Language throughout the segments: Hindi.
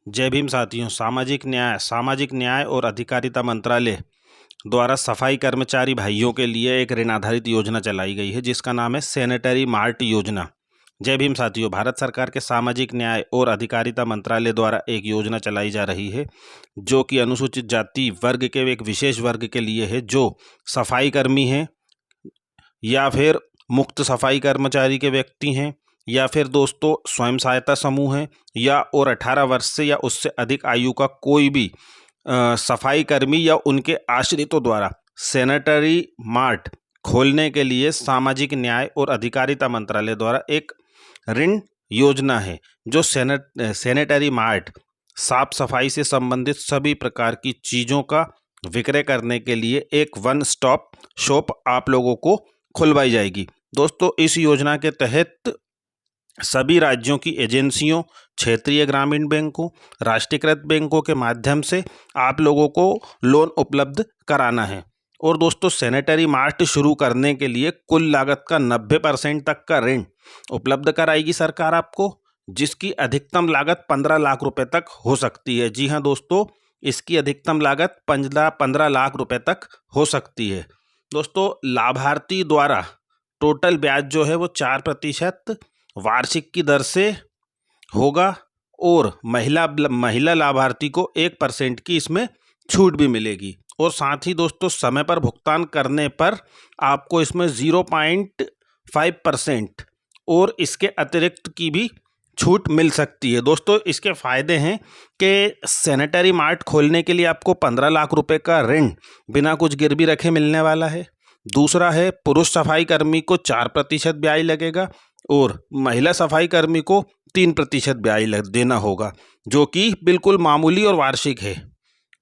जय भीम साथियों। सामाजिक न्याय और अधिकारिता मंत्रालय द्वारा सफाई कर्मचारी भाइयों के लिए एक ऋण आधारित योजना चलाई गई है जिसका नाम है सैनिटरी मार्ट योजना। जय भीम साथियों। भारत सरकार के सामाजिक न्याय और अधिकारिता मंत्रालय द्वारा एक योजना चलाई जा रही है जो कि अनुसूचित जाति वर्ग के एक विशेष वर्ग के लिए है, जो सफाई कर्मी हैं या फिर मुक्त सफाई कर्मचारी के व्यक्ति हैं या फिर दोस्तों स्वयं सहायता समूह है या और 18 वर्ष से या उससे अधिक आयु का कोई भी सफाई कर्मी या उनके आश्रितों द्वारा सैनिटरी मार्ट खोलने के लिए सामाजिक न्याय और अधिकारिता मंत्रालय द्वारा एक ऋण योजना है। जो सैनिटरी मार्ट साफ सफाई से संबंधित सभी प्रकार की चीज़ों का विक्रय करने के लिए एक वन स्टॉप शॉप आप लोगों को खुलवाई जाएगी। दोस्तों इस योजना के तहत सभी राज्यों की एजेंसियों, क्षेत्रीय ग्रामीण बैंकों, राष्ट्रीयकृत बैंकों के माध्यम से आप लोगों को लोन उपलब्ध कराना है। और दोस्तों सैनिटरी मार्ट शुरू करने के लिए कुल लागत का 90% तक का ऋण उपलब्ध कराएगी सरकार आपको, जिसकी अधिकतम लागत 15 लाख रुपए तक हो सकती है। जी हाँ दोस्तों, इसकी अधिकतम लागत 15 लाख रुपए तक हो सकती है। दोस्तों लाभार्थी द्वारा टोटल ब्याज जो है वो 4% वार्षिक की दर से होगा और महिला लाभार्थी को 1% की इसमें छूट भी मिलेगी। और साथ ही दोस्तों समय पर भुगतान करने पर आपको इसमें 0.5% और इसके अतिरिक्त की भी छूट मिल सकती है। दोस्तों इसके फ़ायदे हैं कि सैनिटरी मार्ट खोलने के लिए आपको 15 लाख रुपए का ऋण बिना कुछ गिरवी रखे मिलने वाला है। दूसरा है पुरुष सफाई कर्मी को 4% ब्याज लगेगा और महिला सफाई कर्मी को 3% ब्याज देना होगा, जो कि बिल्कुल मामूली और वार्षिक है।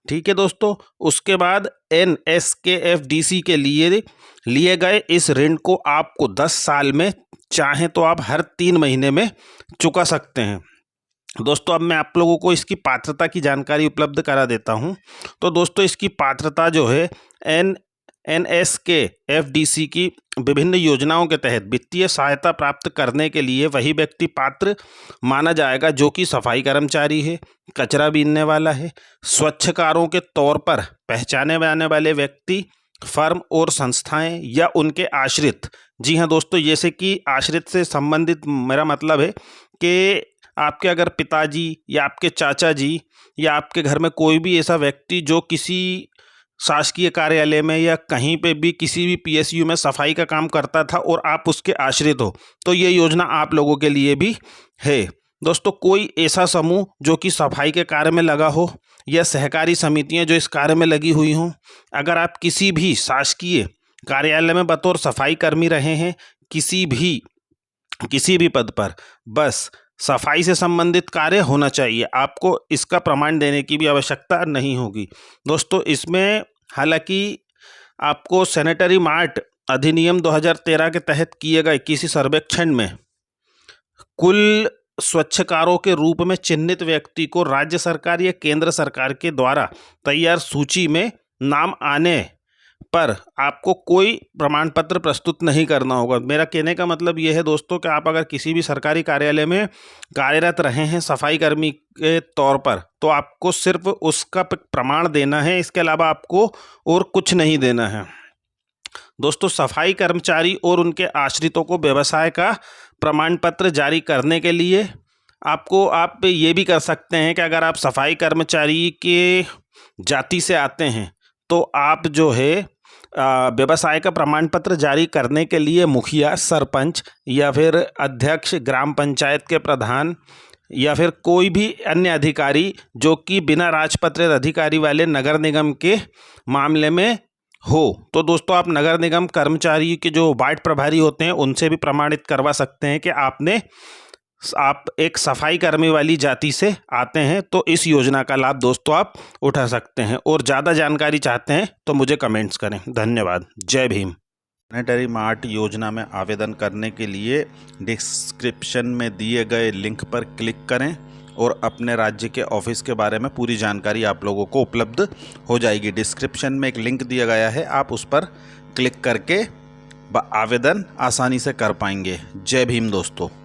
ठीक है दोस्तों, उसके बाद NSKFDC के लिए गए इस ऋण को आपको 10 साल में चाहें तो आप हर 3 महीने में चुका सकते हैं। दोस्तों अब मैं आप लोगों को इसकी पात्रता की जानकारी उपलब्ध करा देता हूं। तो दोस्तों इसकी पात्रता जो है NSKFDC की विभिन्न योजनाओं के तहत वित्तीय सहायता प्राप्त करने के लिए वही व्यक्ति पात्र माना जाएगा जो कि सफाई कर्मचारी है, कचरा बीनने वाला है, स्वच्छकारों के तौर पर पहचाने जाने वाले व्यक्ति, फर्म और संस्थाएं या उनके आश्रित। जी हाँ दोस्तों, जैसे कि आश्रित से संबंधित मेरा मतलब है कि आपके अगर पिताजी या आपके चाचा जी या आपके घर में कोई भी ऐसा व्यक्ति जो किसी शासकीय कार्यालय में या कहीं पे भी किसी भी PSU में सफाई का काम करता था और आप उसके आश्रित हो, तो ये योजना आप लोगों के लिए भी है। दोस्तों कोई ऐसा समूह जो कि सफाई के कार्य में लगा हो या सहकारी समितियां जो इस कार्य में लगी हुई हों, अगर आप किसी भी शासकीय कार्यालय में बतौर सफाई कर्मी रहे हैं किसी भी पद पर, बस सफाई से संबंधित कार्य होना चाहिए। आपको इसका प्रमाण देने की भी आवश्यकता नहीं होगी। दोस्तों इसमें हालांकि आपको सैनिटरी मार्ट अधिनियम 2013 के तहत किए गए किसी सर्वेक्षण में कुल स्वच्छकारों के रूप में चिन्हित व्यक्ति को राज्य सरकार या केंद्र सरकार के द्वारा तैयार सूची में नाम आने पर आपको कोई प्रमाण पत्र प्रस्तुत नहीं करना होगा। मेरा कहने का मतलब यह है दोस्तों कि आप अगर किसी भी सरकारी कार्यालय में कार्यरत रहे हैं सफाई कर्मी के तौर पर, तो आपको सिर्फ उसका प्रमाण देना है, इसके अलावा आपको और कुछ नहीं देना है। दोस्तों सफाई कर्मचारी और उनके आश्रितों को व्यवसाय का प्रमाण पत्र जारी करने के लिए आप ये भी कर सकते हैं कि अगर आप सफाई कर्मचारी के जाति से आते हैं तो आप जो है व्यवसाय का प्रमाण पत्र जारी करने के लिए मुखिया, सरपंच या फिर अध्यक्ष, ग्राम पंचायत के प्रधान या फिर कोई भी अन्य अधिकारी जो कि बिना राजपत्रित अधिकारी वाले नगर निगम के मामले में हो, तो दोस्तों आप नगर निगम कर्मचारी के जो वार्ड प्रभारी होते हैं उनसे भी प्रमाणित करवा सकते हैं कि आप एक सफाई कर्मी वाली जाति से आते हैं। तो इस योजना का लाभ दोस्तों आप उठा सकते हैं। और ज़्यादा जानकारी चाहते हैं तो मुझे कमेंट्स करें। धन्यवाद। जय भीम। सैनिटरी मार्ट योजना में आवेदन करने के लिए डिस्क्रिप्शन में दिए गए लिंक पर क्लिक करें और अपने राज्य के ऑफिस के बारे में पूरी जानकारी आप लोगों को उपलब्ध हो जाएगी। डिस्क्रिप्शन में एक लिंक दिया गया है, आप उस पर क्लिक करके आवेदन आसानी से कर पाएंगे। जय भीम दोस्तों।